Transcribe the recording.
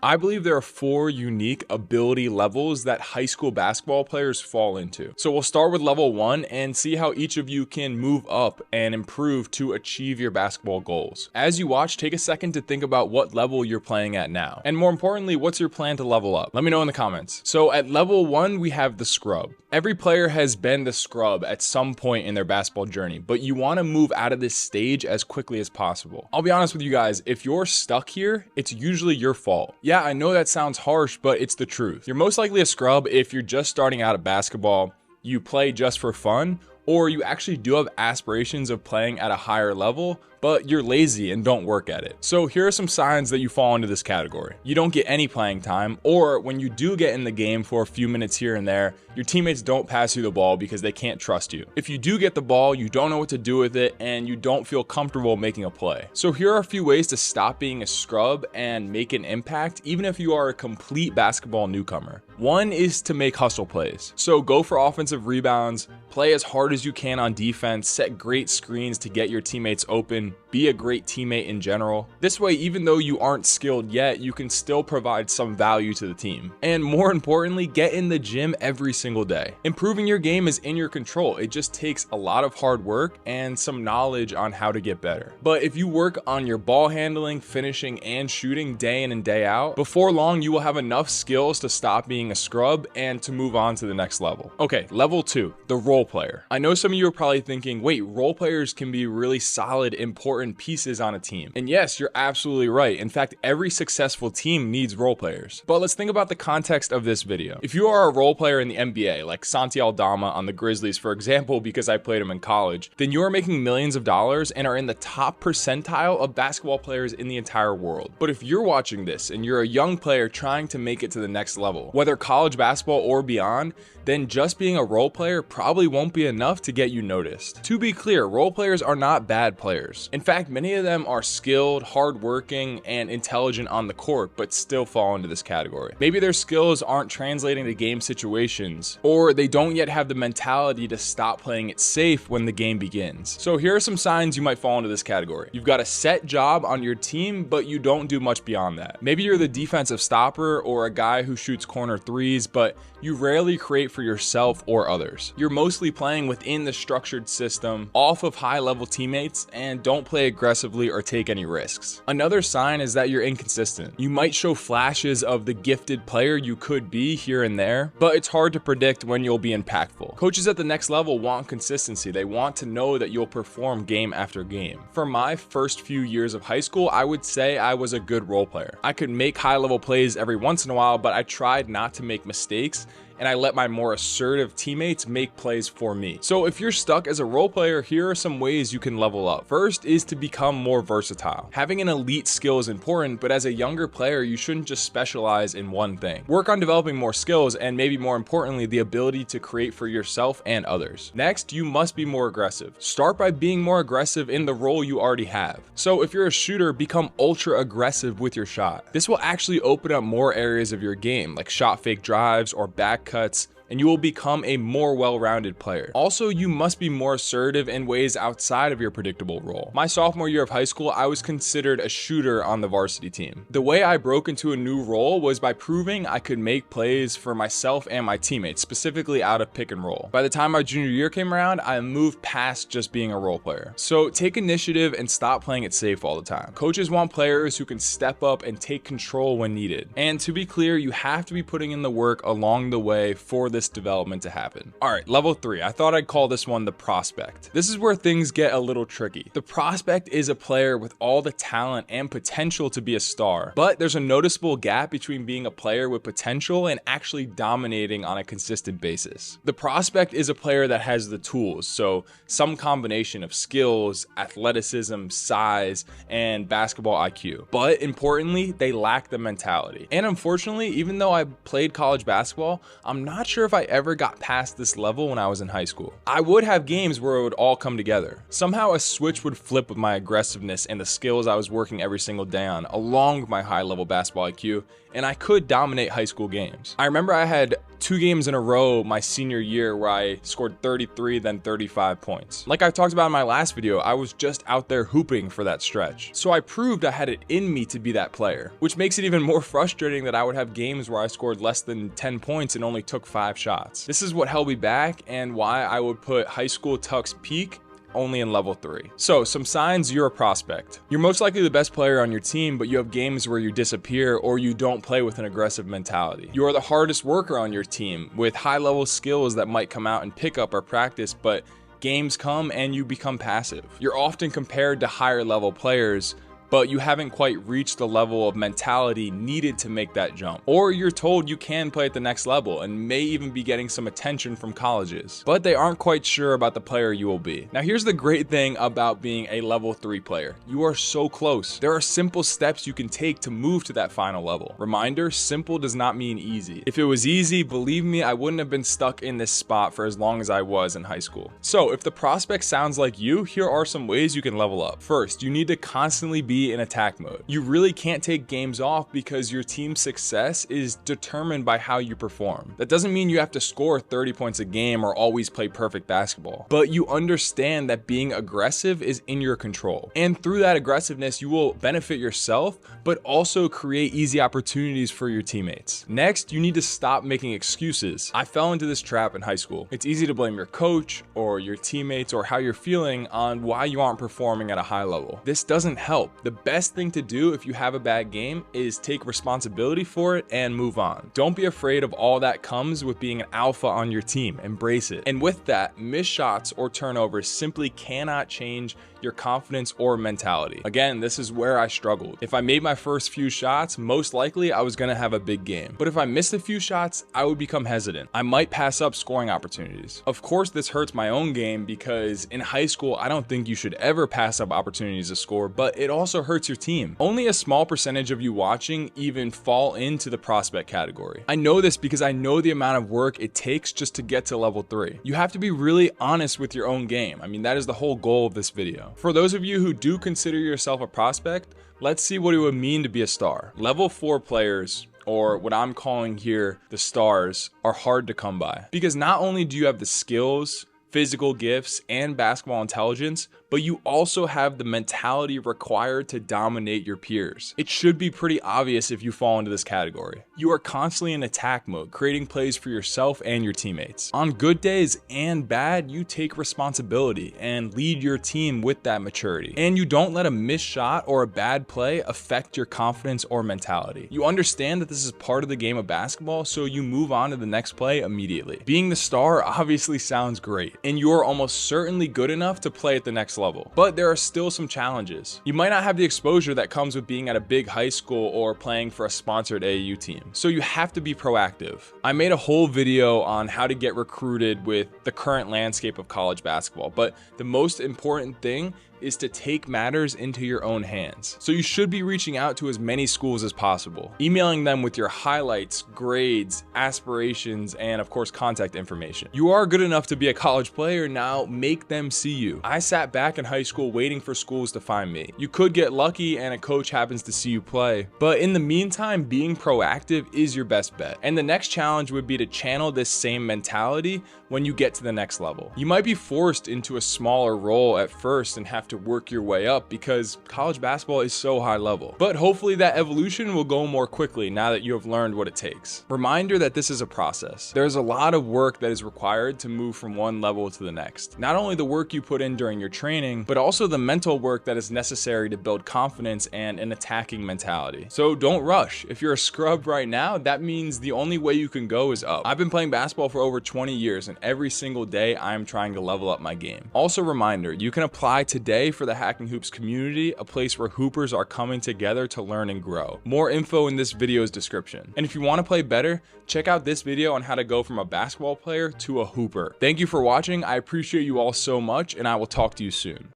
I believe there are 4 unique ability levels that high school basketball players fall into. So we'll start with level 1 and see how each of you can move up and improve to achieve your basketball goals. As you watch, take a second to think about what level you're playing at now. And more importantly, what's your plan to level up? Let me know in the comments. So at level 1, we have the scrub. Every player has been the scrub at some point in their basketball journey, but you want to move out of this stage as quickly as possible. I'll be honest with you guys, if you're stuck here, it's usually your fault. Yeah, I know that sounds harsh, but it's the truth. You're most likely a scrub if you're just starting out at basketball, you play just for fun, or you actually do have aspirations of playing at a higher level, but you're lazy and don't work at it. So here are some signs that you fall into this category. You don't get any playing time, or when you do get in the game for a few minutes here and there, your teammates don't pass you the ball because they can't trust you. If you do get the ball, you don't know what to do with it, and you don't feel comfortable making a play. So here are a few ways to stop being a scrub and make an impact, even if you are a complete basketball newcomer. One is to make hustle plays. So go for offensive rebounds, play as hard as you can on defense, set great screens to get your teammates open, be a great teammate in general. This way, even though you aren't skilled yet, you can still provide some value to the team. And more importantly, get in the gym every single day. Improving your game is in your control. It just takes a lot of hard work and some knowledge on how to get better. But if you work on your ball handling, finishing, and shooting day in and day out, before long, you will have enough skills to stop being a scrub and to move on to the next level. Okay, level 2, the role player. I know some of you are probably thinking, wait, role players can be really solid, important pieces on a team. And yes, you're absolutely right. In fact, every successful team needs role players. But let's think about the context of this video. If you are a role player in the NBA, like Santi Aldama on the Grizzlies, for example, because I played him in college, then you are making millions of dollars and are in the top percentile of basketball players in the entire world. But if you're watching this and you're a young player trying to make it to the next level, whether college basketball or beyond, then just being a role player probably won't be enough to get you noticed. To be clear, role players are not bad players. In fact, many of them are skilled, hardworking, and intelligent on the court, but still fall into this category. Maybe their skills aren't translating to game situations, or they don't yet have the mentality to stop playing it safe when the game begins. So here are some signs you might fall into this category. You've got a set job on your team, but you don't do much beyond that. Maybe you're the defensive stopper or a guy who shoots corner threes, but you rarely create for yourself or others. You're mostly playing within the structured system, off of high-level teammates, and don't play aggressively or take any risks. Another sign is that you're inconsistent. You might show flashes of the gifted player you could be here and there, but it's hard to predict when you'll be impactful. Coaches at the next level want consistency. They want to know that you'll perform game after game. For my first few years of high school, I would say I was a good role player. I could make high-level plays every once in a while, but I tried not to make mistakes, and I let my more assertive teammates make plays for me. So if you're stuck as a role player, here are some ways you can level up. First is to become more versatile. Having an elite skill is important, but as a younger player, you shouldn't just specialize in one thing. Work on developing more skills and, maybe more importantly, the ability to create for yourself and others. Next, you must be more aggressive. Start by being more aggressive in the role you already have. So if you're a shooter, become ultra aggressive with your shot. This will actually open up more areas of your game, like shot fake drives or back cuts, and you will become a more well-rounded player. Also, you must be more assertive in ways outside of your predictable role. My sophomore year of high school, I was considered a shooter on the varsity team. The way I broke into a new role was by proving I could make plays for myself and my teammates, specifically out of pick and roll. By the time my junior year came around, I moved past just being a role player. So take initiative and stop playing it safe all the time. Coaches want players who can step up and take control when needed. And to be clear, you have to be putting in the work along the way for this development to happen. All right, level 3. I thought I'd call this one the prospect. This is where things get a little tricky. The prospect is a player with all the talent and potential to be a star, but there's a noticeable gap between being a player with potential and actually dominating on a consistent basis. The prospect is a player that has the tools, so some combination of skills, athleticism, size, and basketball IQ. But importantly, they lack the mentality. And unfortunately, even though I played college basketball, I'm not sure if I ever got past this level when I was in high school. I would have games where it would all come together. Somehow a switch would flip with my aggressiveness and the skills I was working every single day on, along with my high-level basketball IQ, and I could dominate high school games. I remember I had 2 games in a row my senior year where I scored 33, then 35 points. Like I talked about in my last video, I was just out there hooping for that stretch. So I proved I had it in me to be that player, which makes it even more frustrating that I would have games where I scored less than 10 points and only took 5 shots. This is what held me back and why I would put high school Tuck's peak only in level 3. So some signs you're a prospect. You're most likely the best player on your team, but you have games where you disappear or you don't play with an aggressive mentality. You are the hardest worker on your team with high level skills that might come out in pickup or practice, but games come and you become passive. You're often compared to higher level players, but you haven't quite reached the level of mentality needed to make that jump. Or you're told you can play at the next level and may even be getting some attention from colleges, but they aren't quite sure about the player you will be. Now here's the great thing about being a level 3 player. You are so close. There are simple steps you can take to move to that final level. Reminder, simple does not mean easy. If it was easy, believe me, I wouldn't have been stuck in this spot for as long as I was in high school. So if the prospect sounds like you, here are some ways you can level up. First, you need to constantly be in attack mode. You really can't take games off because your team's success is determined by how you perform. That doesn't mean you have to score 30 points a game or always play perfect basketball, but you understand that being aggressive is in your control. And through that aggressiveness, you will benefit yourself, but also create easy opportunities for your teammates. Next, you need to stop making excuses. I fell into this trap in high school. It's easy to blame your coach or your teammates or how you're feeling on why you aren't performing at a high level. This doesn't help. The best thing to do if you have a bad game is take responsibility for it and move on. Don't be afraid of all that comes with being an alpha on your team. Embrace it. And with that, missed shots or turnovers simply cannot change your confidence or mentality. Again, this is where I struggled. If I made my first few shots, most likely I was gonna have a big game. But if I missed a few shots, I would become hesitant. I might pass up scoring opportunities. Of course, this hurts my own game because in high school, I don't think you should ever pass up opportunities to score, but it also hurts your team. Only a small percentage of you watching even fall into the prospect category. I know this because I know the amount of work it takes just to get to level 3. You have to be really honest with your own game. I mean, that is the whole goal of this video. For those of you who do consider yourself a prospect, let's see what it would mean to be a star. Level 4 players, or what I'm calling here the stars, are hard to come by because not only do you have the skills, physical gifts, and basketball intelligence, but you also have the mentality required to dominate your peers. It should be pretty obvious if you fall into this category. You are constantly in attack mode, creating plays for yourself and your teammates. On good days and bad, you take responsibility and lead your team with that maturity. And you don't let a missed shot or a bad play affect your confidence or mentality. You understand that this is part of the game of basketball, so you move on to the next play immediately. Being the star obviously sounds great, and you're almost certainly good enough to play at the next level. But there are still some challenges. You might not have the exposure that comes with being at a big high school or playing for a sponsored AAU team. So you have to be proactive. I made a whole video on how to get recruited with the current landscape of college basketball, but the most important thing is to take matters into your own hands. So you should be reaching out to as many schools as possible, emailing them with your highlights, grades, aspirations, and of course contact information. You are good enough to be a college player, now make them see you. I sat back in high school waiting for schools to find me. You could get lucky and a coach happens to see you play, but in the meantime, being proactive is your best bet. And the next challenge would be to channel this same mentality when you get to the next level. You might be forced into a smaller role at first and have to work your way up because college basketball is so high level. But hopefully that evolution will go more quickly now that you have learned what it takes. Reminder that this is a process. There's a lot of work that is required to move from one level to the next. Not only the work you put in during your training, but also the mental work that is necessary to build confidence and an attacking mentality. So don't rush. If you're a scrub right now, that means the only way you can go is up. I've been playing basketball for over 20 years and every single day I'm trying to level up my game. Also reminder, you can apply today for the Hacking Hoops community, a place where hoopers are coming together to learn and grow. More info in this video's description. And if you want to play better, check out this video on how to go from a basketball player to a hooper. Thank you for watching. I appreciate you all so much, and I will talk to you soon.